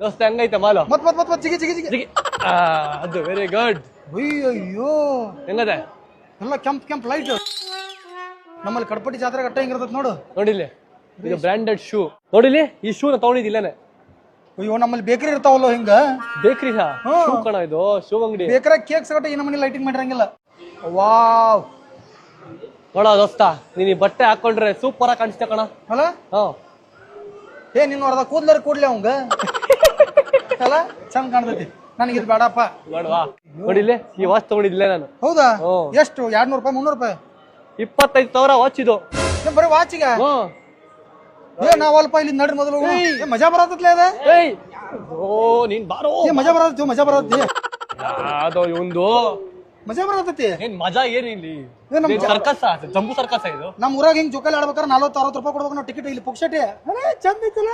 ದೋಸ್ತ ಹೆಂಗೈತೆ ಮಾಲು ಮತ್ ಜಿಗಿ ಜಿಗಿ ಜಿಗಿ ಜಿಗಿ. ಅದು ವೆರಿ ಗುಡ್. ಅಯ್ಯೋ ಹೆಂಗದೆ ಎಲ್ಲ ಕೆಂಪ್ ಲೈಟ್. ನಮ್ಮಲ್ಲಿ ಕಡಪಟ್ಟಿ ಜಾತ್ರೆ ಗಟ್ಟ ಹಿಂಗಿರ್ತದ ನೋಡು. ನೋಡಿಲ್ಲಿ ಇದು ಬ್ರಾಂಡೆಡ್ ಶೂ. ನೋಡಿಲಿ ಈ ಶೂ ನ ತಗೊಂಡಿದ್ದಿಲ್ಲೇನೆ. ಅಯ್ಯೋ ನಮ್ಮಲ್ಲಿ ಬೇಕರಿ ಇರ್ತಾವಲ್ಲ ಹಿಂಗ. ಬೇಕ್ರಿ ಶೂ ಕಣ ಇದು, ಶೂ ಅಂಗಡಿ. ಬೇಕರಿ ಕೇಕ್ಸ್ ಗಟ್ಟ ಈ ನಮ್ಮನೆ ಲೈಟಿಂಗ್ ಮಾಡಿರಂಗಿಲ್ಲ. ವಾವ್ ನೋಡ ದೋಸ್ತ, ನೀನ್ ಈ ಬಟ್ಟೆ ಹಾಕೊಂಡ್ರೆ ಸೂಪರ್ ಆಗಿ ಕಾಣಿಸ್ತಾ ಕಣ. ಅಲ್ಲ ನೀನು ಅರ್ಧ ಕೂದ್ಲರ್ ಕೂಡ್ಲಿ ಅವಂಗ ಅಲ್ಲ ಚಂದ ಕಾಣ್ತೈತಿ. ನನಗೆ ಇದು ಬೇಡಪ್ಪ. ನೋಡುವ ನೋಡಿಲ್ಲಿ ಈ ವಾಚ್ ತಗೊಂಡಿದ್ದಿಲ್ಲ ನಾನು. ಹೌದಾ? ಎಷ್ಟು? 200 ರೂಪಾಯಿ 300 ರೂಪಾಯಿ? 25,000 ವಾಚ್ ಇದು. ಬರೀ ವಾಚಿಗೆ ನಾವಲ್ಪ ಇಲ್ಲಿ ನಡ್ರಿ ಮೊದಲು. ಮಜಾ ಬರತ್ತಲ್ಲ ಅದ. ನೀನ್ ಬಾರೋ. ಮಜಾ ಬರತ್ತಿ ಅದು ಇವಂದು ಮಜಾ ಬರತೈತಿ. ಏನ್ ಮಜಾ ಏನ್ ಇಲ್ಲಿ ಸರ್ಕಸ್, ಜಂಬೂ ಸರ್ಕಸ್ ಇದು. ನಮ್ ಊರಾಗ ಹಿಂಗ್ ಜೋಕಾಲಿ ಆಡ್ಬೇಕಾರೆ 40-60 ರೂಪಾಯಿ ಕೊಡ್ಬೇಕು ನಾವು ಟಿಕೆಟ್. ಇಲ್ಲಿ ಪುಕ್ಷಟೆ ಚಂದ ಐತಲ್ಲ.